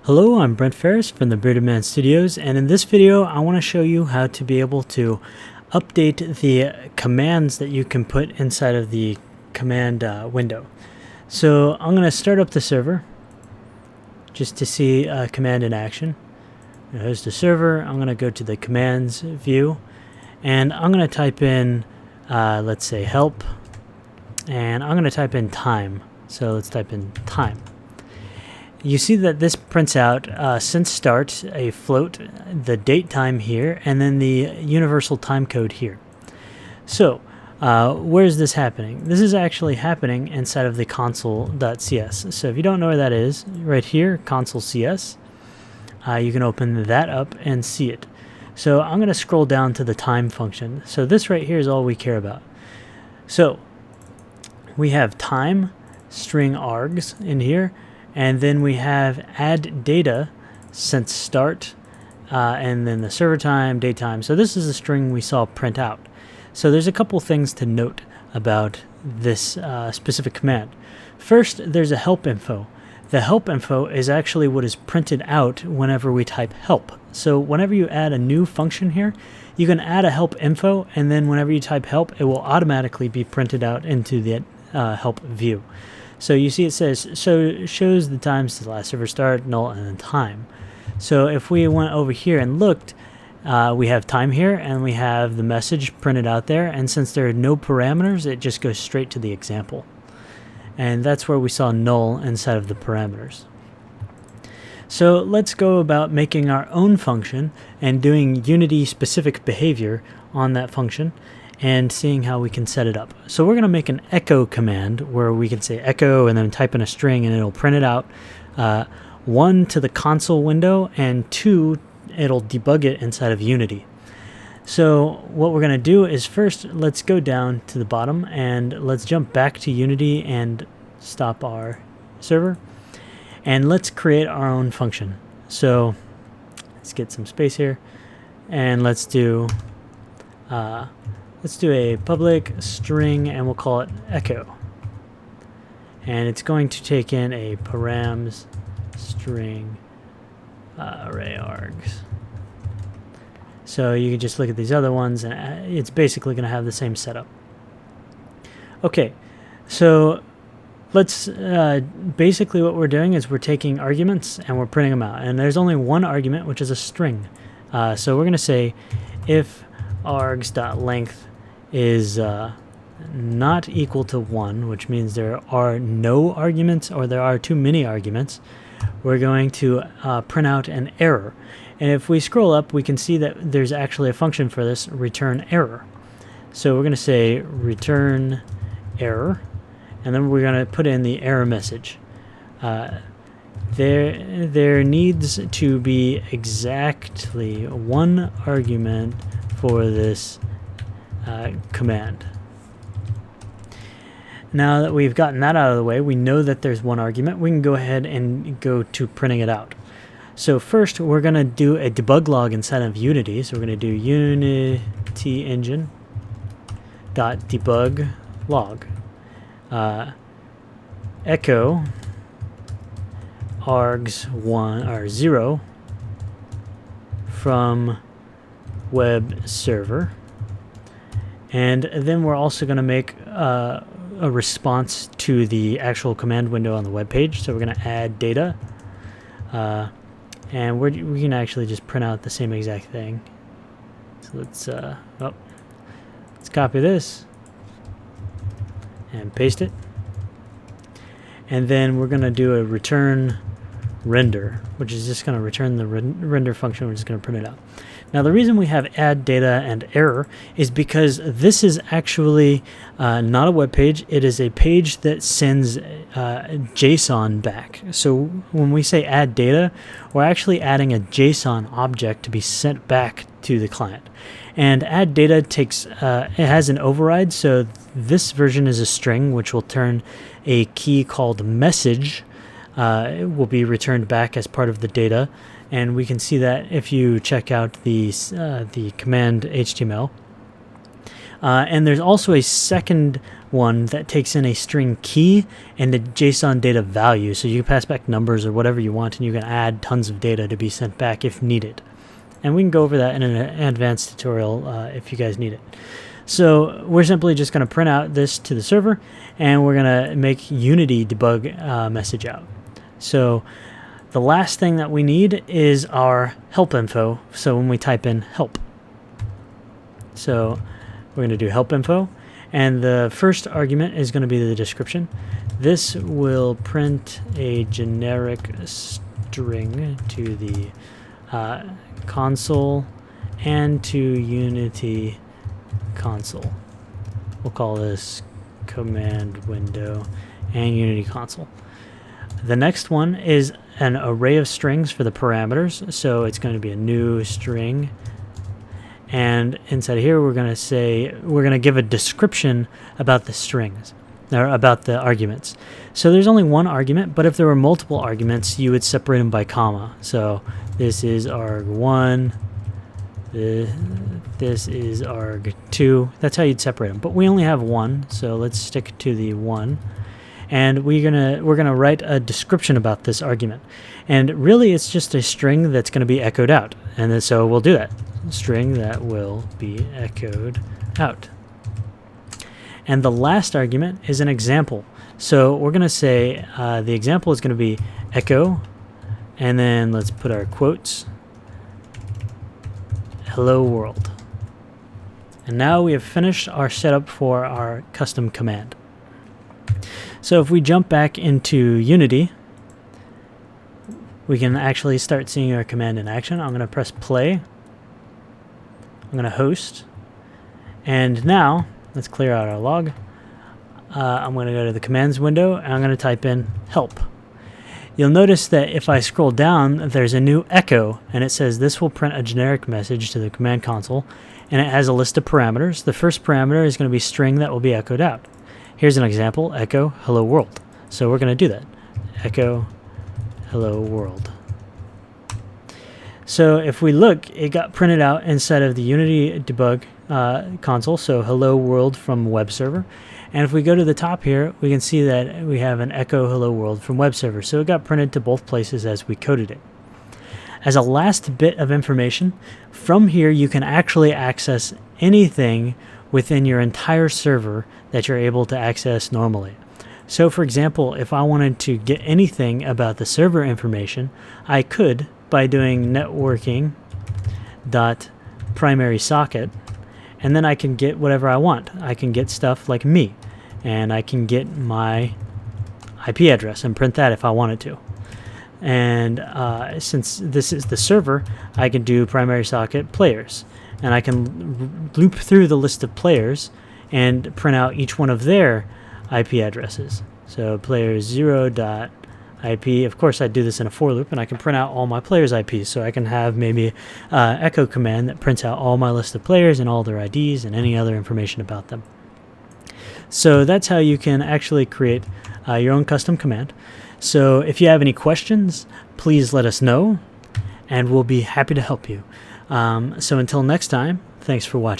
Hello, I'm Brent Ferris from the Bearded Man Studios, and in this video I want to show you how to be able to update the commands that you can put inside of the command window. So I'm going to start up the server just to see a command in action. Here's the server. I'm going to go to the commands view, and I'm going to type in, let's say help, and I'm going to type in time. So let's type in time. You see that this prints out since start, a float, the date time here, and then the universal time code here. So where is this happening? This is actually happening inside of the console.cs. So if you don't know where that is, right here, console.cs, you can open that up and see it. So I'm going to scroll down to the time function. So this right here is all we care about. So we have time, string args in here, and then we have add data since start, and then the server time, date time. So this is a string we saw print out. So there's a couple things to note about this specific command. First, there's a help info. The help info is actually what is printed out whenever we type help. So whenever you add a new function here, you can add a help info, and then whenever you type help, it will automatically be printed out into the help view. So you see it says, so shows the times to the last server start, null, and then time. So if we went over here and looked, we have time here, and we have the message printed out there, and since there are no parameters, it just goes straight to the example. And that's where we saw null inside of the parameters. So let's go about making our own function and doing Unity-specific behavior on that function, and seeing how we can set it up. So we're going to make an echo command where we can say echo and then type in a string, and it'll print it out. 1 to the console window, and 2, it'll debug it inside of Unity. So what we're going to do is first, let's go down to the bottom and let's jump back to Unity and stop our server. And let's create our own function. So let's get some space here, and let's do a public string, and we'll call it echo. And it's going to take in a params string array args. So you can just look at these other ones, and it's basically going to have the same setup. Okay, so let's basically what we're doing is we're taking arguments and we're printing them out. And there's only one argument, which is a string. So we're going to say if args.length is not equal to 1, which means there are no arguments or there are too many arguments, we're going to print out an error. And if we scroll up, we can see that there's actually a function for this, return error. So we're going to say return error, and then we're going to put in the error message. There needs to be exactly one argument for this command. Now that we've gotten that out of the way, we know that there's one argument. We can go ahead and go to printing it out. So first, we're going to do a debug log inside of Unity. So we're going to do Unity engine .debug log echo args 1 or 0 from web server. And then we're also going to make a response to the actual command window on the web page. So we're going to add data, and we can actually just print out the same exact thing. So let's copy this and paste it, and then we're going to do a return render, which is just going to return the render function. We're just going to print it out. Now the reason we have add data and error is because this is actually not a web page. It is a page that sends JSON back. So when we say add data, we're actually adding a JSON object to be sent back to the client. And add data takes it has an override. So this version is a string, which will turn a key called message. It will be returned back as part of the data. And we can see that if you check out the command HTML. And there's also a second one that takes in a string key and a JSON data value. So you can pass back numbers or whatever you want, and you can add tons of data to be sent back if needed. And we can go over that in an advanced tutorial if you guys need it. So we're simply just going to print out this to the server, and we're going to make Unity debug message out. So the last thing that we need is our help info. So when we type in help, so we're going to do help info, and the first argument is going to be the description. This will print a generic string to the console and to Unity console. We'll call this command window and Unity console. The next one is an array of strings for the parameters. So it's going to be a new string. And inside here, we're going to give a description about the strings, or about the arguments. So there's only one argument, but if there were multiple arguments, you would separate them by comma. So this is arg1, this is arg2. That's how you'd separate them. But we only have one, so let's stick to the one. And we're gonna write a description about this argument. And really, it's just a string that's going to be echoed out. And then, so we'll do that. String that will be echoed out. And the last argument is an example. So we're going to say the example is going to be echo, and then let's put our quotes, hello world. And now we have finished our setup for our custom command. So if we jump back into Unity, we can actually start seeing our command in action. I'm going to press play. I'm going to host, and now let's clear out our log. I'm going to go to the commands window, and I'm going to type in help. You'll notice that if I scroll down, there's a new echo, and it says this will print a generic message to the command console, and it has a list of parameters. The first parameter is going to be string that will be echoed out. Here's an example, echo hello world. So we're going to do that. Echo hello world. So if we look, it got printed out inside of the Unity debug console, so hello world from web server. And if we go to the top here, we can see that we have an echo hello world from web server. So it got printed to both places as we coded it. As a last bit of information, from here you can actually access anything within your entire server that you're able to access normally. So for example, if I wanted to get anything about the server information, I could by doing networking dot primary socket, and then I can get whatever I want. I can get stuff like me, and I can get my IP address and print that if I wanted to. And since this is the server, I can do primary socket players, and I can loop through the list of players and print out each one of their IP addresses. So players 0.IP, of course I do this in a for loop, and I can print out all my players' IPs. So I can have maybe echo command that prints out all my list of players and all their IDs and any other information about them. So that's how you can actually create your own custom command. So if you have any questions, please let us know, and we'll be happy to help you. So until next time, thanks for watching.